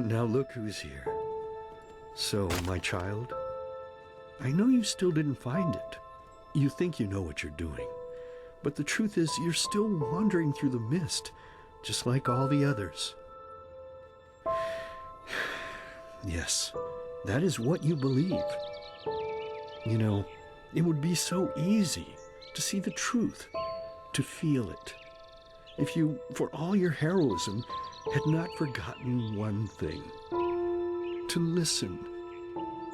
Now look who's here. So, my child, I know you still didn't find it. You think you know what you're doing. But the truth is, you're still wandering through the mist, just like all the others. Yes, that is what you believe. You know, it would be so easy to see the truth, to feel it, if you, for all your heroism, had not forgotten one thing: to listen.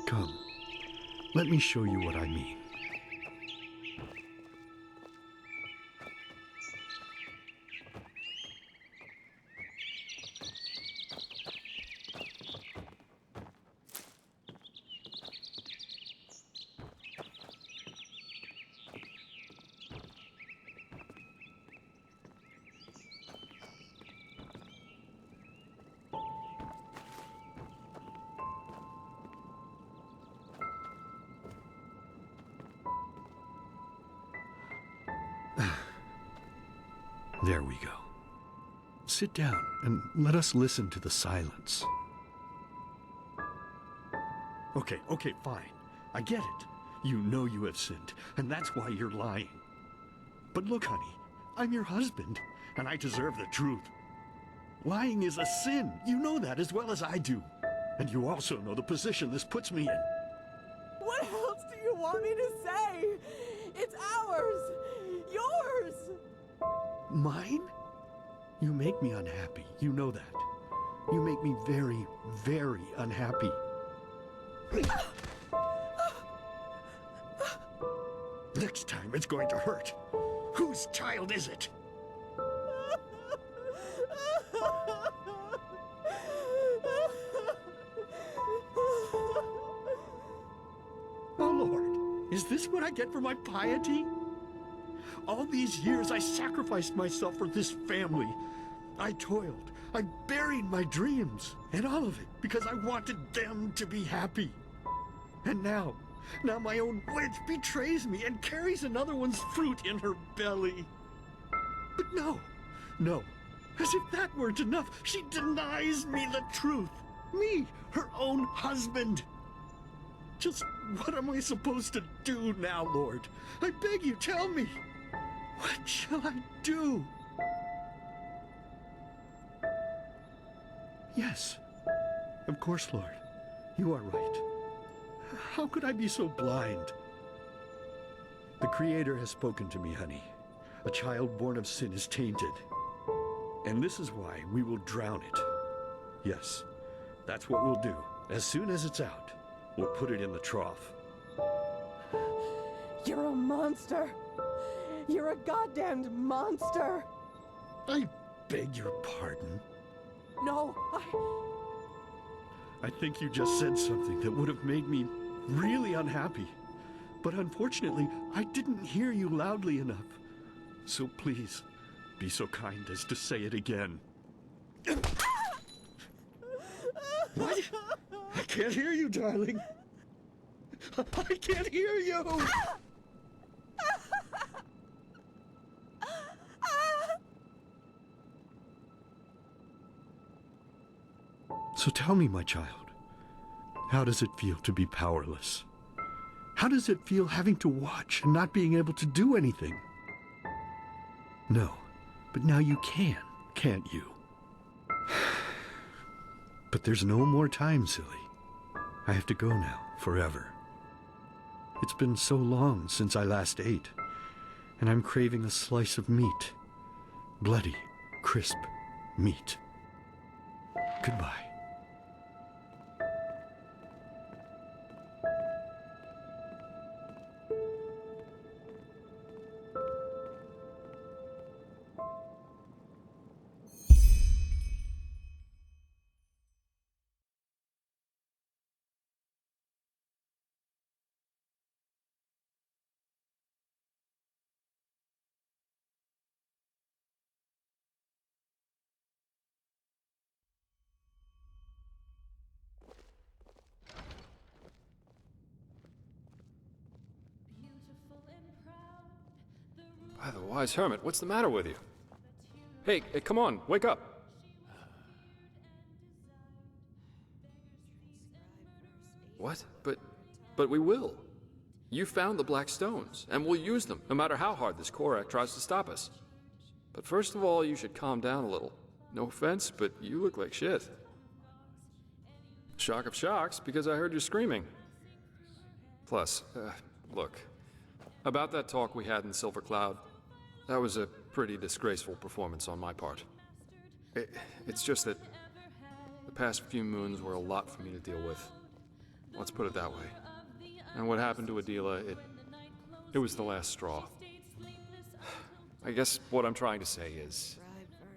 Come, let me show you what I mean. There we go. Sit down and let us listen to the silence. Okay, fine. I get it. You know you have sinned, and that's why you're lying. But look, honey, I'm your husband, and I deserve the truth. Lying is a sin. You know that as well as I do. And you also know the position this puts me in. What else do you want me to say? It's ours! Yours! Mine? You make me unhappy. You know that. You make me very, very unhappy. Next time it's going to hurt. Whose child is it? Oh Lord, is this what I get for my piety? All these years I sacrificed myself for this family. I toiled, I buried my dreams, and all of it because I wanted them to be happy. And now my own witch betrays me and carries another one's fruit in her belly. But no, as if that weren't enough, she denies me the truth. Me, her own husband. Just what am I supposed to do now, Lord? I beg you, tell me. What shall I do? Yes, of course, Lord. You are right. How could I be so blind? The Creator has spoken to me, honey. A child born of sin is tainted. And this is why we will drown it. Yes, that's what we'll do. As soon as it's out, we'll put it in the trough. You're a monster! You're a goddamned monster! I beg your pardon. No, I think you just said something that would have made me really unhappy. But unfortunately, I didn't hear you loudly enough. So please, be so kind as to say it again. What? I can't hear you, darling. I can't hear you! So tell me, my child, how does it feel to be powerless? How does it feel having to watch and not being able to do anything? No, but now you can, can't you? But there's no more time, silly. I have to go now, forever. It's been so long since I last ate, and I'm craving a slice of meat. Bloody, crisp meat. Goodbye. By the wise hermit, what's the matter with you? Hey, come on, wake up! What? But we will. You found the black stones, and we'll use them, no matter how hard this Korak tries to stop us. But first of all, you should calm down a little. No offense, but you look like shit. Shock of shocks, because I heard you screaming. Plus, look, about that talk we had in Silver Cloud, that was a pretty disgraceful performance on my part. It's just that the past few moons were a lot for me to deal with. Let's put it that way. And what happened to Adela, it was the last straw. I guess what I'm trying to say is,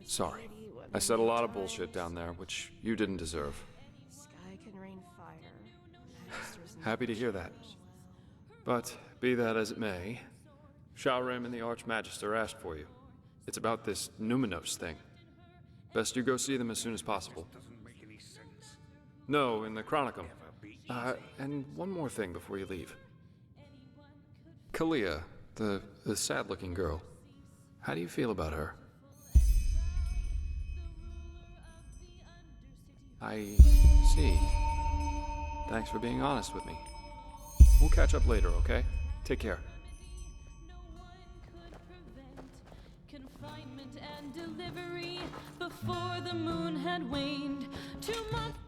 sorry. I said a lot of bullshit down there, which you didn't deserve. Sky can rain fire. Happy to hear that. But, be that as it may, Shalrim and the Archmagister asked for you. It's about this Numinos thing. Best you go see them as soon as possible. No, in the Chronicum. And one more thing before you leave. Kalia, the sad-looking girl. How do you feel about her? I see. Thanks for being honest with me. We'll catch up later, okay? Take care. Confinement and delivery before the moon had waned. 2 months.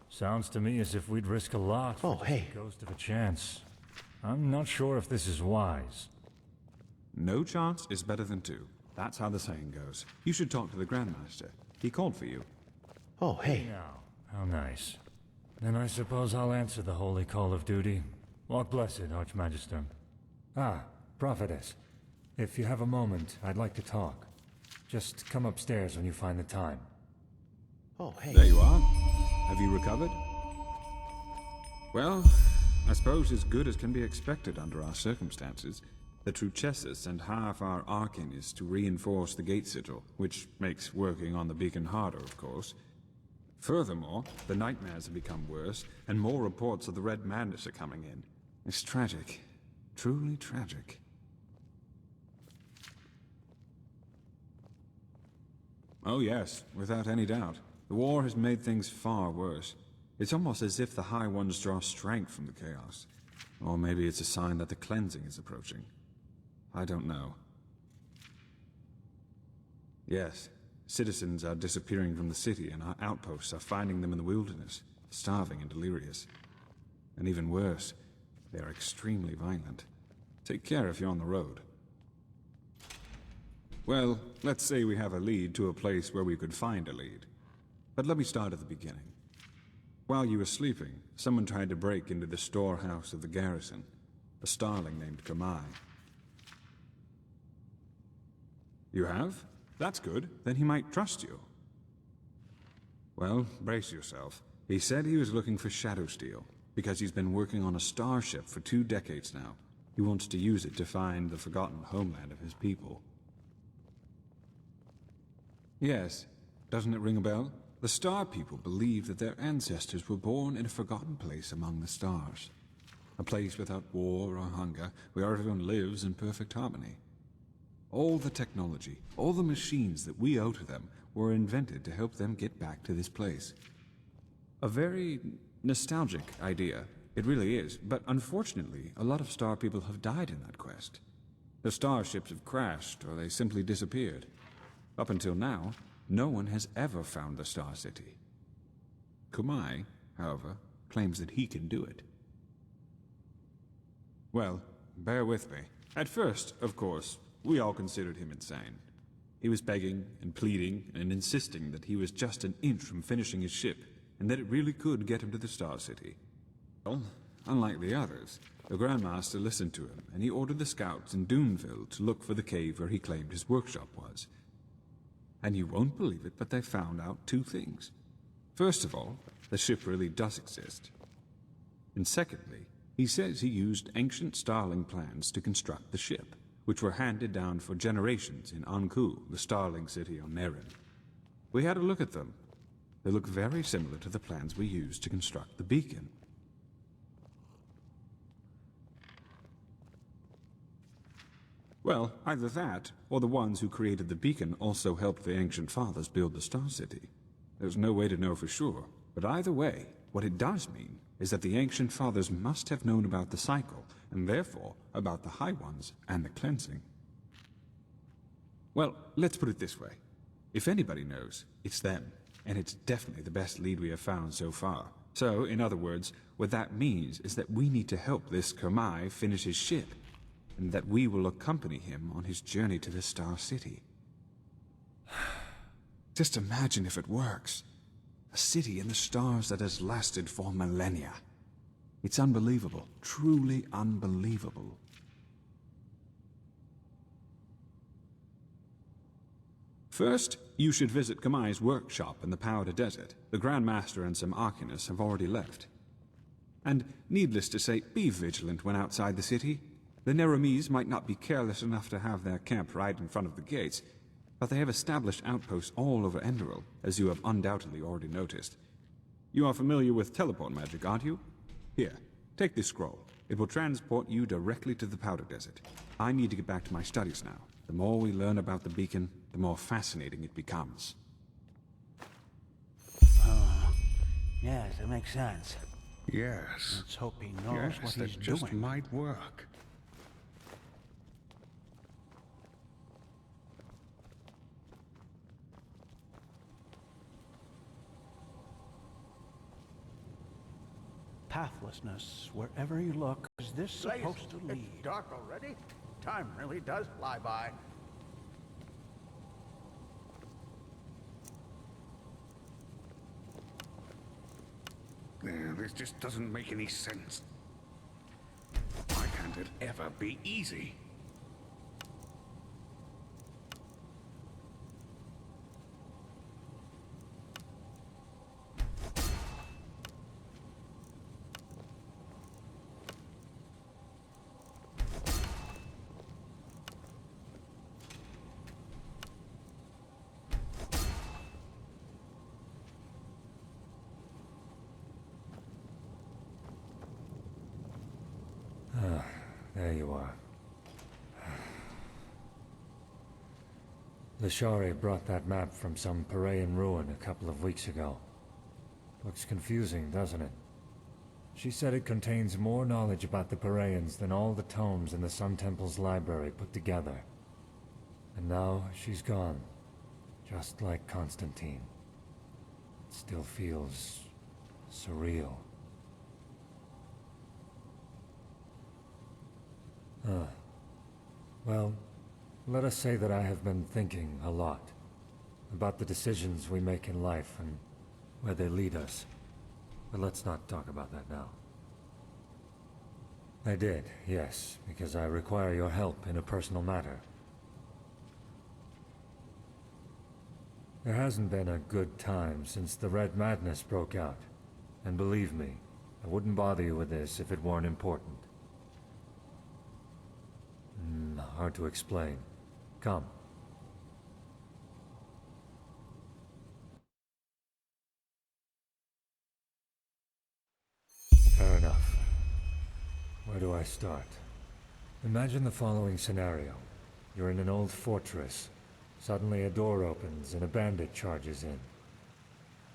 Sounds to me as if we'd risk a lot for just a ghost of a chance. I'm not sure if this is wise. No chance is better than 2. That's how the saying goes. You should talk to the Grandmaster. He called for you. Oh, hey. Now, how nice. Then I suppose I'll answer the holy call of duty. Walk blessed, Archmagister. Ah, Prophetess. If you have a moment, I'd like to talk. Just come upstairs when you find the time. Oh, hey. There you are. Have you recovered? Well, I suppose as good as can be expected under our circumstances. The Truchessus sent half our Arcanists to reinforce the gate sigil, which makes working on the beacon harder, of course. Furthermore, the nightmares have become worse, and more reports of the Red Madness are coming in. It's tragic. Truly tragic. Oh yes, without any doubt. The war has made things far worse. It's almost as if the High Ones draw strength from the chaos. Or maybe it's a sign that the cleansing is approaching. I don't know. Yes, citizens are disappearing from the city, and our outposts are finding them in the wilderness, starving and delirious. And even worse, they are extremely violent. Take care if you're on the road. Well, let's say we have a lead to a place where we could find a lead. But let me start at the beginning. While you were sleeping, someone tried to break into the storehouse of the garrison. A starling named Kamai. You have? That's good. Then he might trust you. Well, brace yourself. He said he was looking for shadow steel, because he's been working on a starship for 2 decades now. He wants to use it to find the forgotten homeland of his people. Yes. Doesn't it ring a bell? The Star People believe that their ancestors were born in a forgotten place among the stars. A place without war or hunger, where everyone lives in perfect harmony. All the technology, all the machines that we owe to them were invented to help them get back to this place. A very nostalgic idea. It really is, but unfortunately, a lot of Star People have died in that quest. The starships have crashed, or they simply disappeared. Up until now, no one has ever found the Star City. Kumai, however, claims that he can do it. Well, bear with me. At first, of course, we all considered him insane. He was begging and pleading and insisting that he was just an inch from finishing his ship, and that it really could get him to the Star City. Well, unlike the others, the Grandmaster listened to him, and he ordered the scouts in Duneville to look for the cave where he claimed his workshop was. And you won't believe it, but they found out 2 things. First of all, the ship really does exist. And secondly, he says he used ancient Starling plans to construct the ship, which were handed down for generations in Anku, the Starling city on Nerin. We had a look at them. They look very similar to the plans we used to construct the beacon. Well, either that, or the ones who created the beacon also helped the Ancient Fathers build the Star City. There's no way to know for sure, but either way, what it does mean is that the Ancient Fathers must have known about the cycle, and therefore about the High Ones and the cleansing. Well, let's put it this way. If anybody knows, it's them, and it's definitely the best lead we have found so far. So, in other words, what that means is that we need to help this Kamai finish his ship, and that we will accompany him on his journey to the Star City. Just imagine if it works. A city in the stars that has lasted for millennia. It's unbelievable, truly unbelievable. First, you should visit Kamai's workshop in the Powder Desert. The Grandmaster and some Arcanists have already left. And, needless to say, be vigilant when outside the city. The Neramis might not be careless enough to have their camp right in front of the gates, but they have established outposts all over Enderal, as you have undoubtedly already noticed. You are familiar with teleport magic, aren't you? Here, take this scroll. It will transport you directly to the Powder Desert. I need to get back to my studies now. The more we learn about the beacon, the more fascinating it becomes. Yes, that makes sense. Yes. Let's hope he knows what That he's just doing. might work. Pathlessness, wherever you look. Is this supposed to lead? It's dark already? Time really does fly by. This just doesn't make any sense. Why can't it ever be easy? there you are. Lashari brought that map from some Parayan ruin a couple of weeks ago. Looks confusing, doesn't it? She said it contains more knowledge about the Parayans than all the tomes in the Sun Temple's library put together. And now she's gone, just like Constantine. It still feels surreal. Well, let us say that I have been thinking a lot about the decisions we make in life and where they lead us. But let's not talk about that now. I did, yes, because I require your help in a personal matter. There hasn't been a good time since the Red Madness broke out. And believe me, I wouldn't bother you with this if it weren't important. Hard to explain. Come. Fair enough. Where do I start? Imagine the following scenario. You're in an old fortress. Suddenly a door opens and a bandit charges in.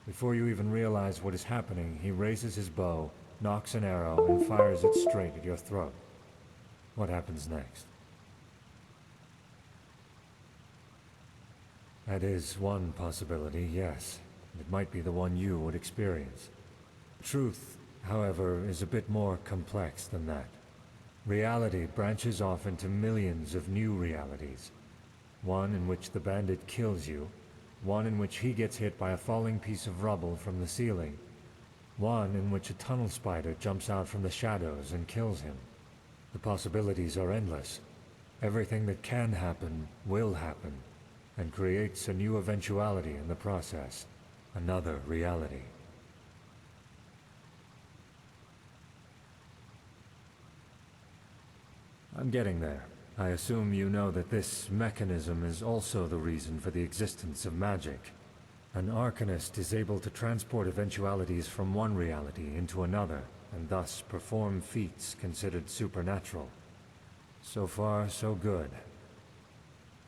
Before you even realize what is happening, he raises his bow, nocks an arrow, and fires it straight at your throat. What happens next? That is one possibility, yes. It might be the one you would experience. Truth, however, is a bit more complex than that. Reality branches off into millions of new realities. One in which the bandit kills you, one in which he gets hit by a falling piece of rubble from the ceiling, one in which a tunnel spider jumps out from the shadows and kills him. The possibilities are endless. Everything that can happen will happen, and creates a new eventuality in the process, another reality. I'm getting there. I assume you know that this mechanism is also the reason for the existence of magic. An Arcanist is able to transport eventualities from one reality into another, and thus perform feats considered supernatural. So far, so good.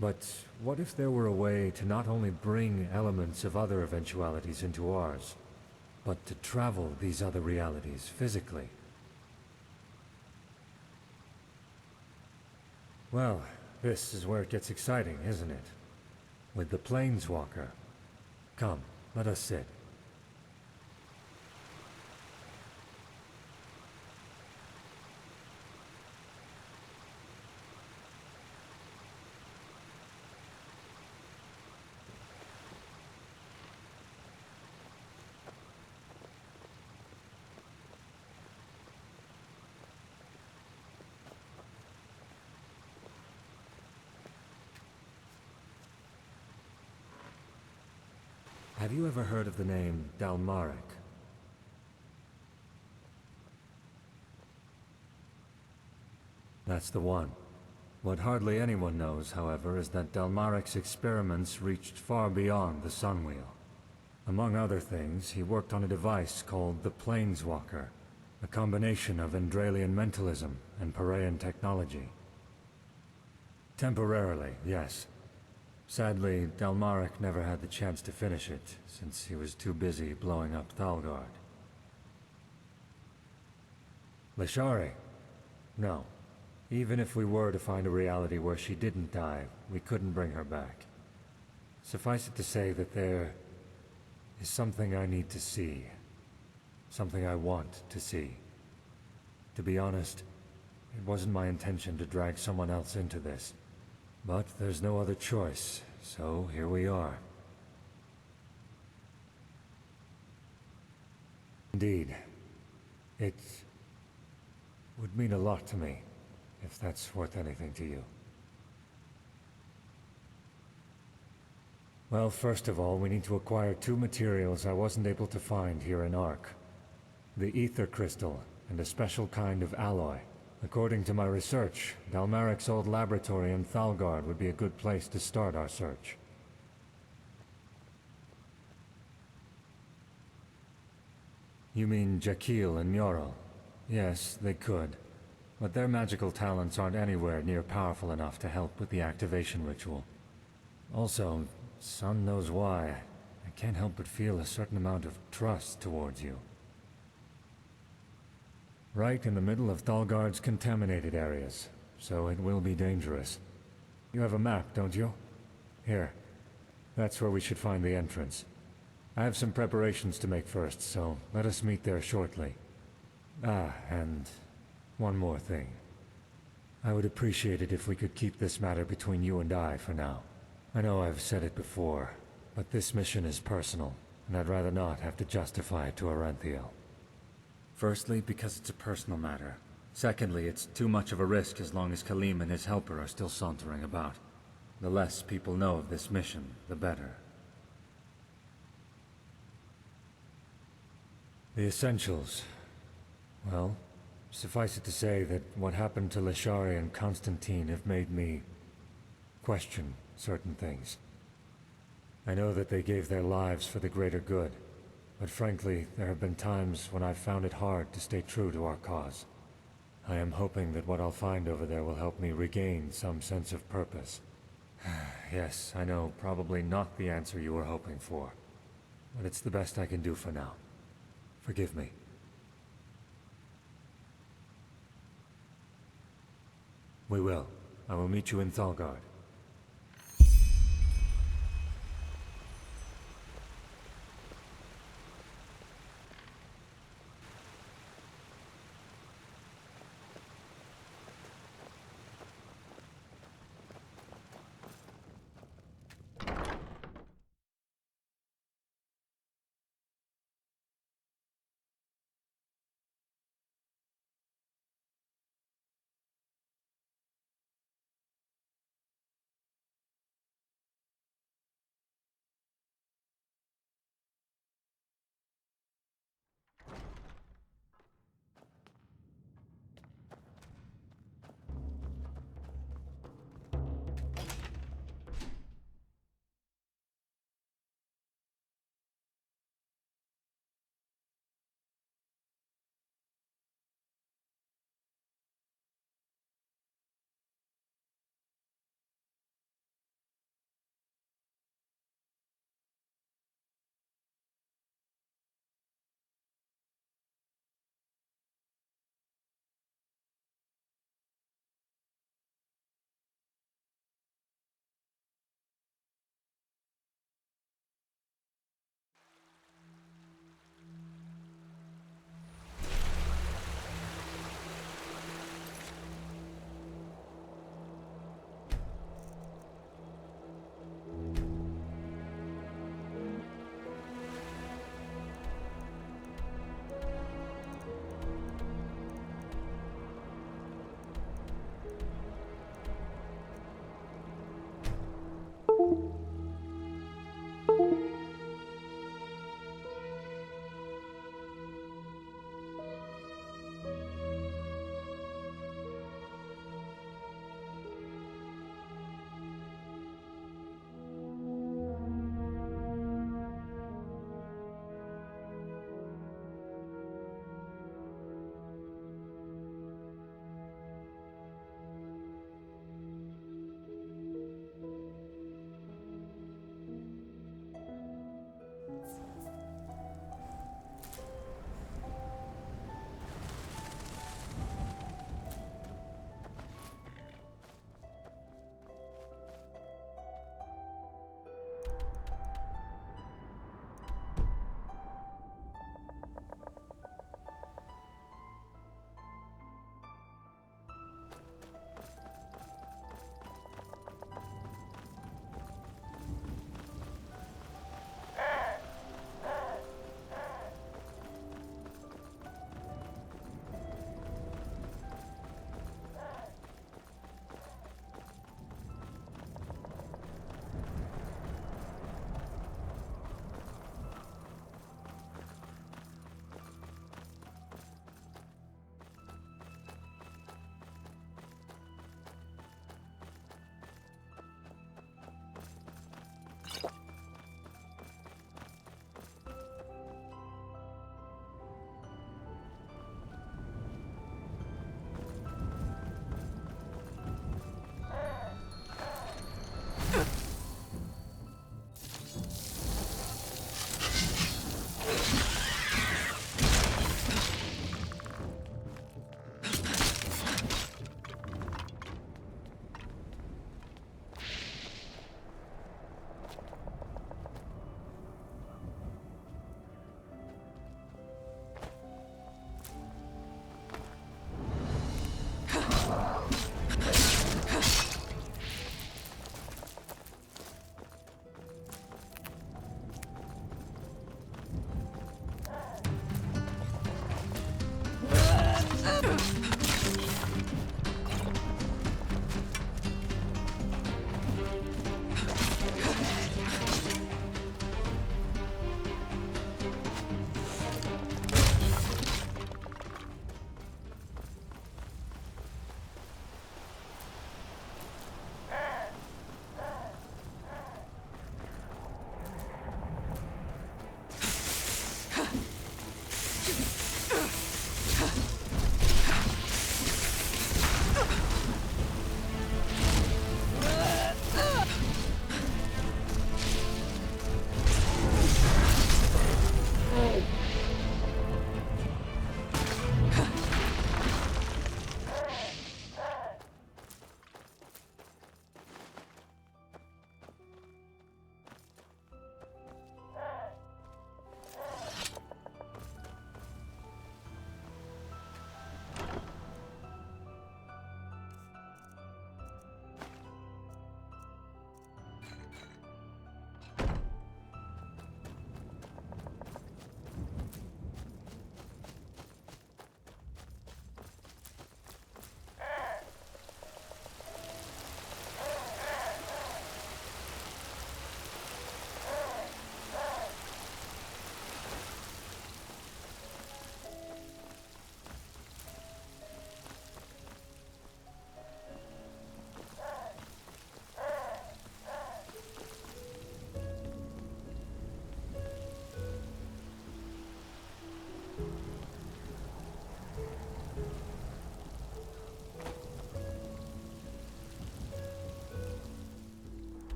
But what if there were a way to not only bring elements of other eventualities into ours, but to travel these other realities physically? Well, this is where it gets exciting, isn't it? With the Planeswalker. Come, let us sit. Have you ever heard of the name Dalmarek? That's the one. What hardly anyone knows, however, is that Dalmarek's experiments reached far beyond the Sunwheel. Among other things, he worked on a device called the Planeswalker, a combination of Enderalian mentalism and Parayan technology. Temporarily, yes. Sadly, Dalmarek never had the chance to finish it, since he was too busy blowing up Thalgard. Lashari? No. Even if we were to find a reality where she didn't die, we couldn't bring her back. Suffice it to say that there is something I need to see. Something I want to see. To be honest, it wasn't my intention to drag someone else into this. But there's no other choice, so here we are. Indeed. It would mean a lot to me, if that's worth anything to you. Well, first of all, we need to acquire two materials I wasn't able to find here in Ark. The ether crystal, and a special kind of alloy. According to my research, Dalmarek's old laboratory in Thalgard would be a good place to start our search. You mean Jakil and Mjorl? Yes, they could. but their magical talents aren't anywhere near powerful enough to help with the activation ritual. Also, son knows why, I can't help but feel a certain amount of trust towards you. Right in the middle of Thalgard's contaminated areas, so it will be dangerous. You have a map, don't you? Here. That's where we should find the entrance. I have some preparations to make first, so let us meet there shortly. Ah, and one more thing. I would appreciate it if we could keep this matter between you and I for now. I know I've said it before, but this mission is personal, and I'd rather not have to justify it to Aranthiel. Firstly, because it's a personal matter. Secondly, it's too much of a risk as long as Khalim and his helper are still sauntering about. The less people know of this mission, the better. The essentials. Well, suffice it to say that what happened to Lashari and Constantine have made me question certain things. I know that they gave their lives for the greater good, but frankly, there have been times when I've found it hard to stay true to our cause. I am hoping that what I'll find over there will help me regain some sense of purpose. Yes, I know, probably not the answer you were hoping for, but it's the best I can do for now. Forgive me. We will. I will meet you in Thalgard.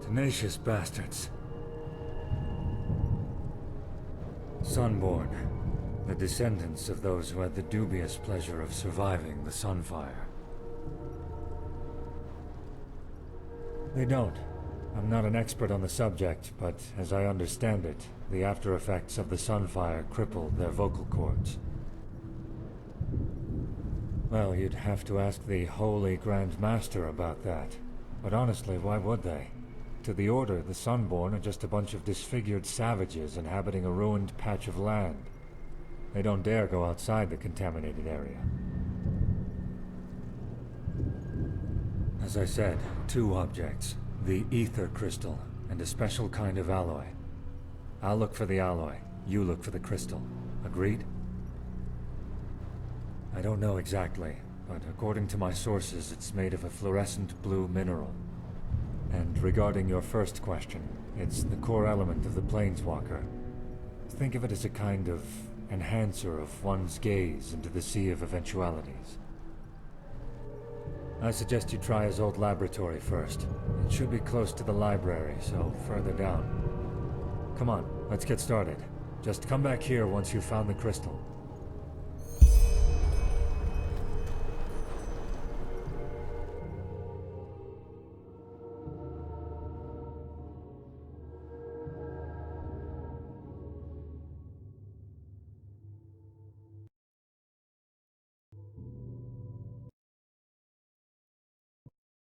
Tenacious bastards. Sunborn, the descendants of those who had the dubious pleasure of surviving the Sunfire. They don't. I'm not an expert on the subject, but as I understand it, the after effects of the Sunfire crippled their vocal cords. Well, you'd have to ask the Holy Grand Master about that. But honestly, why would they? To the Order, the Sunborn are just a bunch of disfigured savages inhabiting a ruined patch of land. They don't dare go outside the contaminated area. As I said, 2 objects. The ether crystal, and a special kind of alloy. I'll look for the alloy, you look for the crystal. Agreed? I don't know exactly, but according to my sources, it's made of a fluorescent blue mineral. And regarding your first question, it's the core element of the Planeswalker. Think of it as a kind of enhancer of one's gaze into the sea of eventualities. I suggest you try his old laboratory first. It should be close to the library, so further down. Come on, let's get started. Just come back here once you've found the crystal.